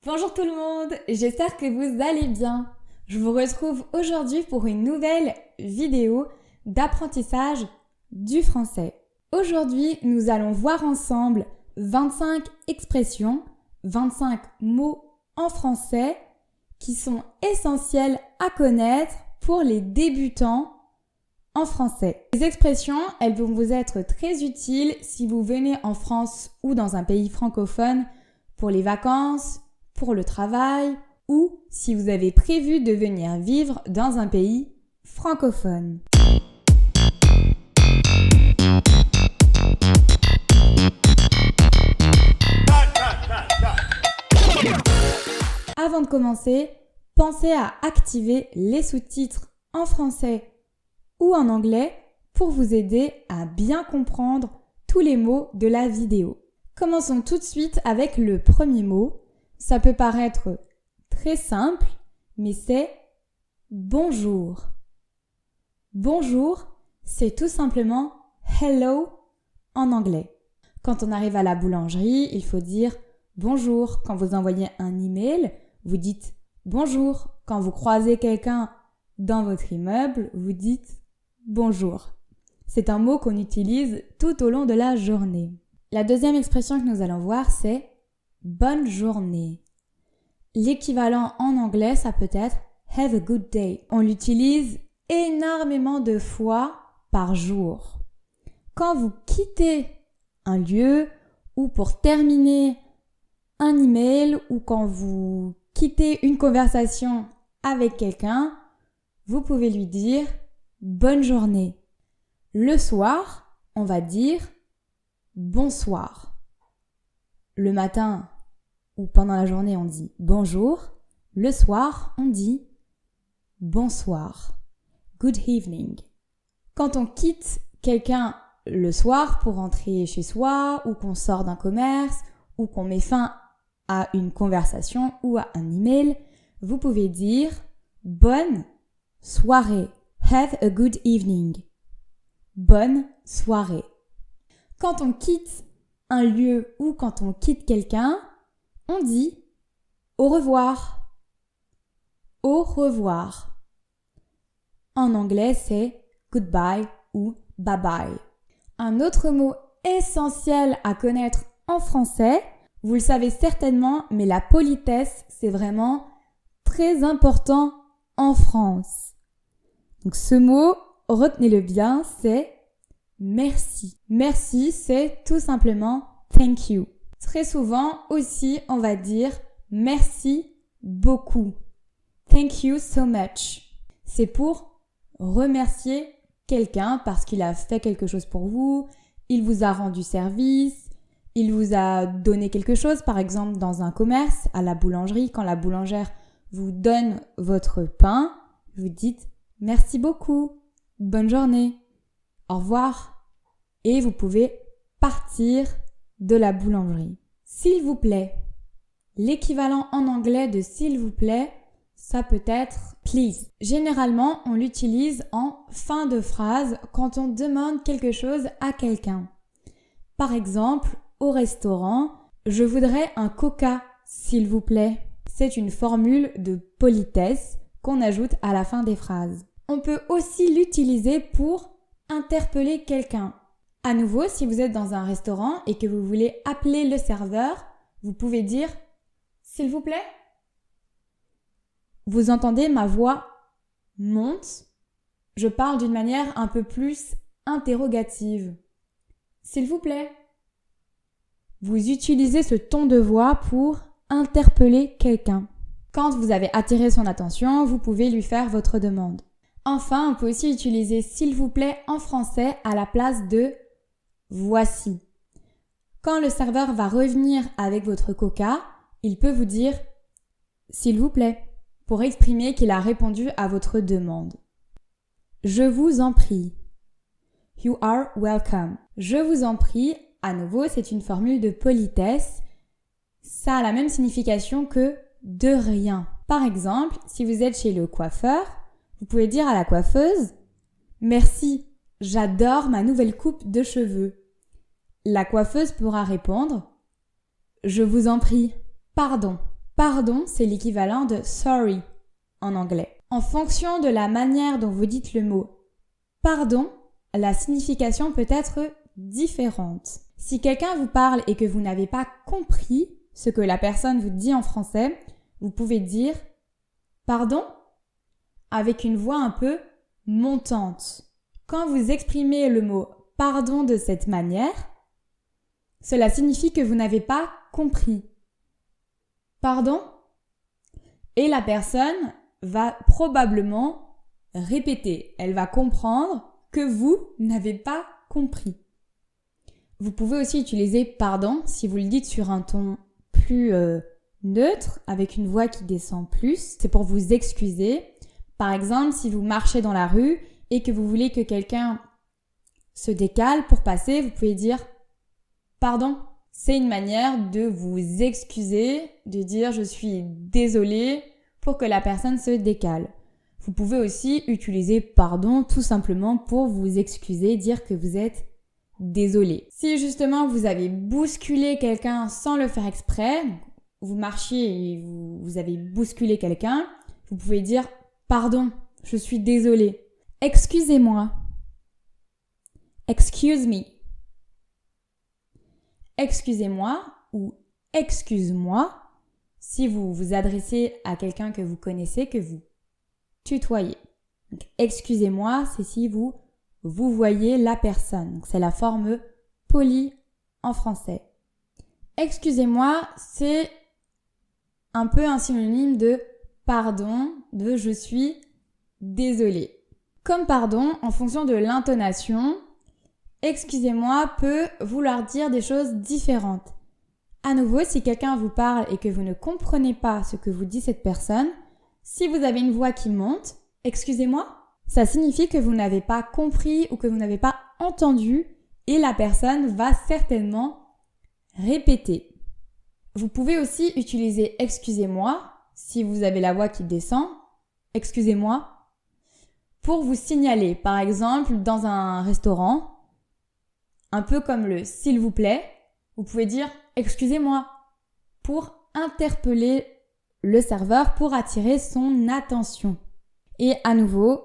Bonjour tout le monde, j'espère que vous allez bien. Je vous retrouve aujourd'hui pour une nouvelle vidéo d'apprentissage du français. Aujourd'hui, nous allons voir ensemble 25 expressions, 25 mots en français qui sont essentiels à connaître pour les débutants en français. Les expressions, elles vont vous être très utiles si vous venez en France ou dans un pays francophone pour les vacances, pour le travail ou si vous avez prévu de venir vivre dans un pays francophone. Avant de commencer, pensez à activer les sous-titres en français ou en anglais pour vous aider à bien comprendre tous les mots de la vidéo. Commençons tout de suite avec le premier mot. Ça peut paraître très simple, mais c'est bonjour. Bonjour, c'est tout simplement hello en anglais. Quand on arrive à la boulangerie, il faut dire bonjour. Quand vous envoyez un email, vous dites bonjour. Quand vous croisez quelqu'un dans votre immeuble, vous dites bonjour. C'est un mot qu'on utilise tout au long de la journée. La deuxième expression que nous allons voir, c'est bonne journée. L'équivalent en anglais, ça peut être have a good day. On l'utilise énormément de fois par jour. Quand vous quittez un lieu ou pour terminer un email ou quand vous quittez une conversation avec quelqu'un, vous pouvez lui dire bonne journée. Le soir, on va dire bonsoir. Le matin ou pendant la journée, on dit bonjour. Le soir, on dit bonsoir. Good evening. Quand on quitte quelqu'un le soir pour rentrer chez soi ou qu'on sort d'un commerce ou qu'on met fin à une conversation ou à un email, vous pouvez dire bonne soirée. Have a good evening. Bonne soirée. Quand on quitte un lieu ou quand on quitte quelqu'un, on dit au revoir. Au revoir. En anglais, c'est goodbye ou bye bye. Un autre mot essentiel à connaître en français, vous le savez certainement, mais la politesse, c'est vraiment très important en France. Donc ce mot, retenez-le bien, c'est merci. Merci, c'est tout simplement thank you. Très souvent aussi, on va dire merci beaucoup. Thank you so much. C'est pour remercier quelqu'un parce qu'il a fait quelque chose pour vous, il vous a rendu service, il vous a donné quelque chose, par exemple dans un commerce, à la boulangerie, quand la boulangère vous donne votre pain, vous dites merci beaucoup, bonne journée, au revoir. Et vous pouvez partir de la boulangerie. S'il vous plaît. L'équivalent en anglais de s'il vous plaît, ça peut être please. Généralement, on l'utilise en fin de phrase quand on demande quelque chose à quelqu'un. Par exemple, au restaurant, je voudrais un coca, s'il vous plaît. C'est une formule de politesse qu'on ajoute à la fin des phrases. On peut aussi l'utiliser pour interpeller quelqu'un. À nouveau, si vous êtes dans un restaurant et que vous voulez appeler le serveur, vous pouvez dire « S'il vous plaît ». Vous entendez ma voix monte. Je parle d'une manière un peu plus interrogative. « S'il vous plaît ». Vous utilisez ce ton de voix pour interpeller quelqu'un. Quand vous avez attiré son attention, vous pouvez lui faire votre demande. Enfin, on peut aussi utiliser « s'il vous plaît » en français à la place de « voici ». Quand le serveur va revenir avec votre coca, il peut vous dire « s'il vous plaît » pour exprimer qu'il a répondu à votre demande. Je vous en prie. You are welcome. Je vous en prie, à nouveau, c'est une formule de politesse. Ça a la même signification que de rien. Par exemple, si vous êtes chez le coiffeur, vous pouvez dire à la coiffeuse « Merci, j'adore ma nouvelle coupe de cheveux ». La coiffeuse pourra répondre « Je vous en prie, pardon ». pardon, c'est l'équivalent de sorry en anglais. En fonction de la manière dont vous dites le mot pardon, la signification peut être différente. Si quelqu'un vous parle et que vous n'avez pas compris ce que la personne vous dit en français, vous pouvez dire pardon avec une voix un peu montante. Quand vous exprimez le mot pardon de cette manière, cela signifie que vous n'avez pas compris. Pardon? Et la personne va probablement répéter. Elle va comprendre que vous n'avez pas compris. Vous pouvez aussi utiliser pardon si vous le dites sur un ton plus neutre, avec une voix qui descend plus. C'est pour vous excuser. Par exemple, si vous marchez dans la rue et que vous voulez que quelqu'un se décale pour passer, vous pouvez dire pardon. C'est une manière de vous excuser, de dire je suis désolé pour que la personne se décale. Vous pouvez aussi utiliser pardon tout simplement pour vous excuser, dire que vous êtes désolé. Si justement vous avez bousculé quelqu'un sans le faire exprès, vous marchiez et vous avez bousculé quelqu'un, vous pouvez dire pardon, je suis désolé. Excusez-moi. Excuse me. Excusez-moi ou excuse-moi si vous vous adressez à quelqu'un que vous connaissez, que vous tutoyez. Donc, excusez-moi, c'est si vous voyez la personne. Donc, c'est la forme polie en français. Excusez-moi, c'est un peu un synonyme de pardon, de je suis désolé. Comme pardon, en fonction de l'intonation, excusez-moi peut vouloir dire des choses différentes. À nouveau, si quelqu'un vous parle et que vous ne comprenez pas ce que vous dit cette personne, si vous avez une voix qui monte, excusez-moi, ça signifie que vous n'avez pas compris ou que vous n'avez pas entendu et la personne va certainement répéter. Vous pouvez aussi utiliser excusez-moi si vous avez la voix qui descend, excusez-moi, pour vous signaler. Par exemple, dans un restaurant, un peu comme le s'il vous plaît, vous pouvez dire excusez-moi pour interpeller le serveur, pour attirer son attention. Et à nouveau,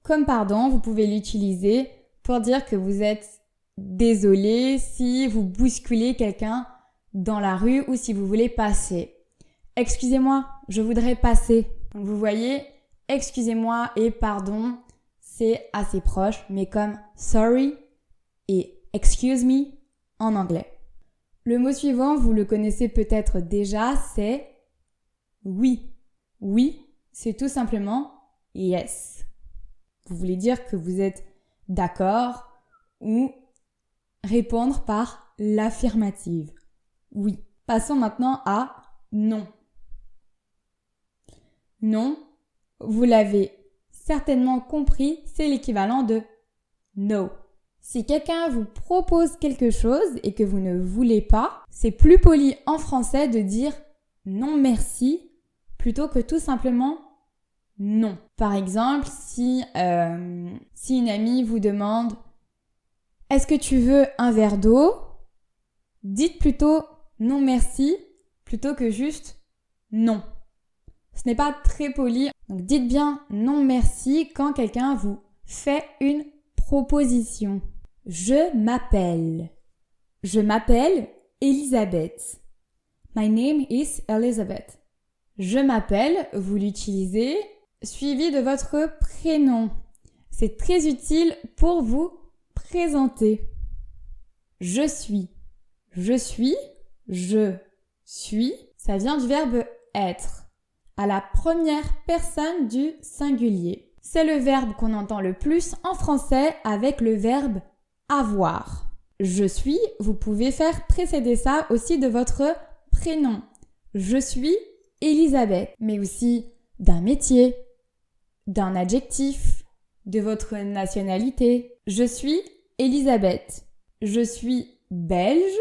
comme pardon, vous pouvez l'utiliser pour dire que vous êtes désolé si vous bousculez quelqu'un dans la rue ou si vous voulez passer. Excusez-moi, je voudrais passer. Donc vous voyez, excusez-moi et pardon, c'est assez proche, mais comme sorry et excuse me en anglais. Le mot suivant, vous le connaissez peut-être déjà, c'est oui. Oui, c'est tout simplement yes. Vous voulez dire que vous êtes d'accord ou répondre par l'affirmative. Oui. Passons maintenant à non. Non, vous l'avez certainement compris, c'est l'équivalent de no. Si quelqu'un vous propose quelque chose et que vous ne voulez pas, c'est plus poli en français de dire non merci plutôt que tout simplement non. Par exemple, si une amie vous demande « Est-ce que tu veux un verre d'eau ?» Dites plutôt « non merci » plutôt que juste « non ». Ce n'est pas très poli, donc dites bien « non merci » quand quelqu'un vous fait une proposition. Je m'appelle. Je m'appelle Elisabeth. My name is Elizabeth. Je m'appelle, vous l'utilisez, suivi de votre prénom. C'est très utile pour vous présenter. Je suis. Je suis, je suis, ça vient du verbe être, à la première personne du singulier. C'est le verbe qu'on entend le plus en français avec le verbe avoir. Je suis, vous pouvez faire précéder ça aussi de votre prénom. Je suis Elisabeth, mais aussi d'un métier, d'un adjectif, de votre nationalité. Je suis Elisabeth. Je suis belge.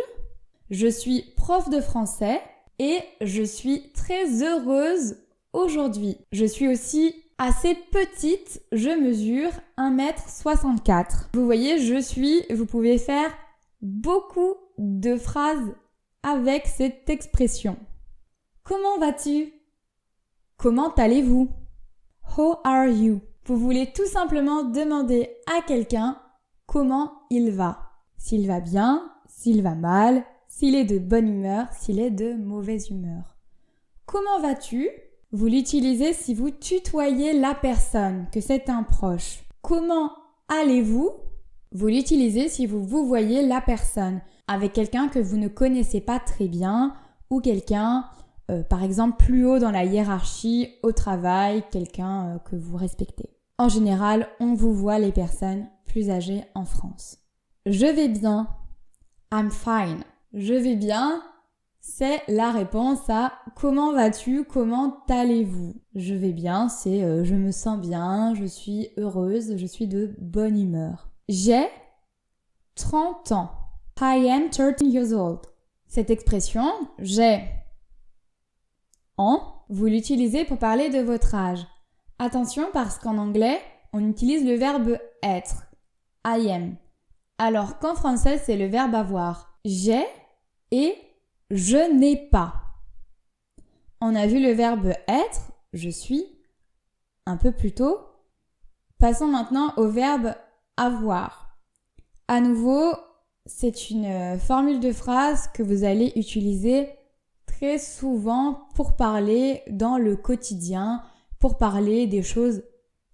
Je suis prof de français et je suis très heureuse aujourd'hui. Je suis aussi assez petite, je mesure 1,64 m. Vous voyez, je suis, vous pouvez faire beaucoup de phrases avec cette expression. Comment vas-tu? Comment allez-vous? How are you? Vous voulez tout simplement demander à quelqu'un comment il va. S'il va bien, s'il va mal, s'il est de bonne humeur, s'il est de mauvaise humeur. Comment vas-tu? Vous l'utilisez si vous tutoyez la personne, que c'est un proche. Comment allez-vous? Vous l'utilisez si vous voyez la personne avec quelqu'un que vous ne connaissez pas très bien ou quelqu'un, par exemple, plus haut dans la hiérarchie au travail, quelqu'un que vous respectez. En général, on vous voit les personnes plus âgées en France. Je vais bien. I'm fine. Je vais bien, c'est la réponse à comment vas-tu, comment allez-vous. Je vais bien, c'est je me sens bien, je suis heureuse, je suis de bonne humeur. J'ai 30 ans. I am 30 years old. Cette expression, j'ai vous l'utilisez pour parler de votre âge. Attention parce qu'en anglais, on utilise le verbe être. I am. Alors qu'en français, c'est le verbe avoir. J'ai et je n'ai pas. On a vu le verbe être, je suis, un peu plus tôt. Passons maintenant au verbe avoir. À nouveau, c'est une formule de phrase que vous allez utiliser très souvent pour parler dans le quotidien, pour parler des choses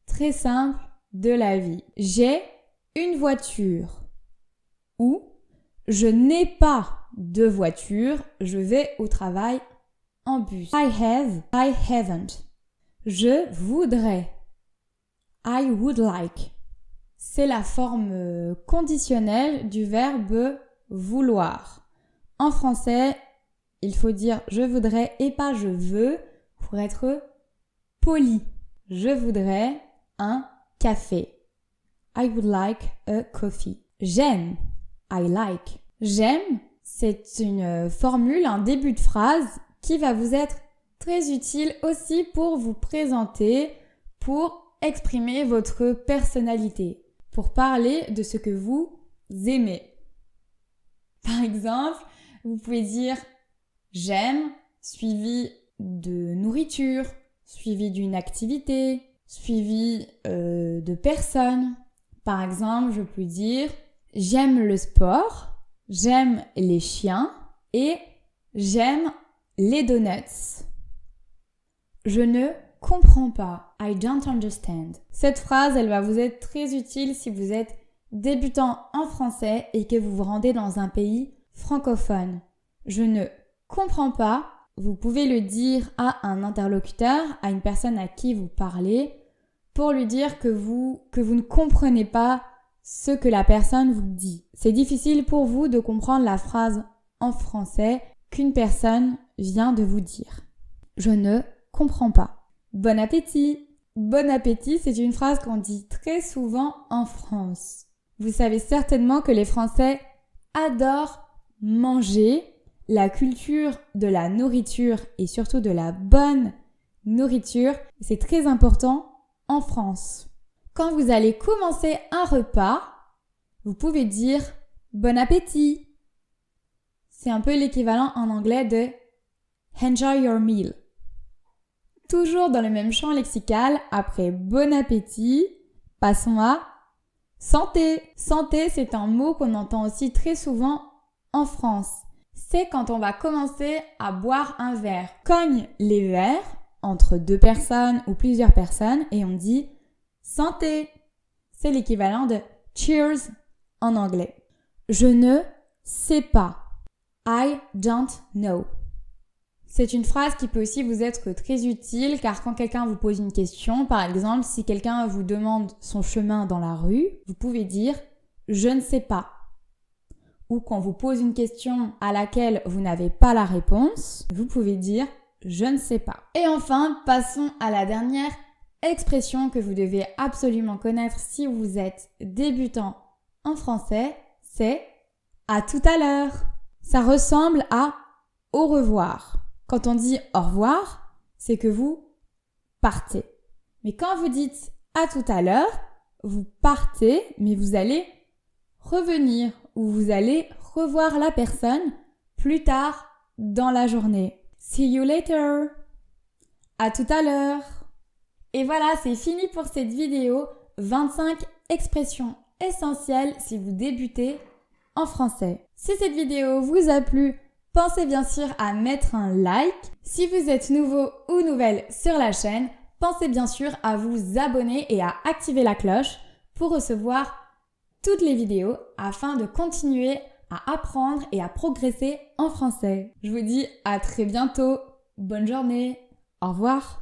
très simples de la vie. J'ai une voiture ou je n'ai pas de voiture, je vais au travail en bus. I have, I haven't. Je voudrais. I would like. C'est la forme conditionnelle du verbe vouloir. En français, il faut dire je voudrais et pas je veux pour être poli. Je voudrais un café. I would like a coffee. J'aime. I like. J'aime, c'est une formule, un début de phrase qui va vous être très utile aussi pour vous présenter, pour exprimer votre personnalité, pour parler de ce que vous aimez. Par exemple, vous pouvez dire j'aime, suivi de nourriture, suivi d'une activité, suivi de personnes. Par exemple, je peux dire j'aime le sport, j'aime les chiens et j'aime les donuts. Je ne comprends pas. I don't understand. Cette phrase, elle va vous être très utile si vous êtes débutant en français et que vous vous rendez dans un pays francophone. Je ne comprends pas. Vous pouvez le dire à un interlocuteur, à une personne à qui vous parlez, pour lui dire que vous ne comprenez pas ce que la personne vous dit. C'est difficile pour vous de comprendre la phrase en français qu'une personne vient de vous dire. Je ne comprends pas. Bon appétit! Bon appétit, c'est une phrase qu'on dit très souvent en France. Vous savez certainement que les Français adorent manger. La culture de la nourriture et surtout de la bonne nourriture, c'est très important en France. Quand vous allez commencer un repas, vous pouvez dire bon appétit. C'est un peu l'équivalent en anglais de enjoy your meal. Toujours dans le même champ lexical, après bon appétit, passons à santé. Santé, c'est un mot qu'on entend aussi très souvent en France. C'est quand on va commencer à boire un verre. Cogne les verres entre deux personnes ou plusieurs personnes et on dit santé. C'est l'équivalent de cheers en anglais. Je ne sais pas. I don't know. C'est une phrase qui peut aussi vous être très utile car quand quelqu'un vous pose une question, par exemple, si quelqu'un vous demande son chemin dans la rue, vous pouvez dire « je ne sais pas ». Ou quand vous pose une question à laquelle vous n'avez pas la réponse, vous pouvez dire « je ne sais pas ». Et enfin, passons à la dernière expression que vous devez absolument connaître si vous êtes débutant en français, c'est « à tout à l'heure ». Ça ressemble à « au revoir ». Quand on dit au revoir, c'est que vous partez. Mais quand vous dites à tout à l'heure, vous partez, mais vous allez revenir ou vous allez revoir la personne plus tard dans la journée. See you later. À tout à l'heure. Et voilà, c'est fini pour cette vidéo. 25 expressions essentielles si vous débutez en français. Si cette vidéo vous a plu, pensez bien sûr à mettre un like. Si vous êtes nouveau ou nouvelle sur la chaîne, pensez bien sûr à vous abonner et à activer la cloche pour recevoir toutes les vidéos afin de continuer à apprendre et à progresser en français. Je vous dis à très bientôt. Bonne journée. Au revoir.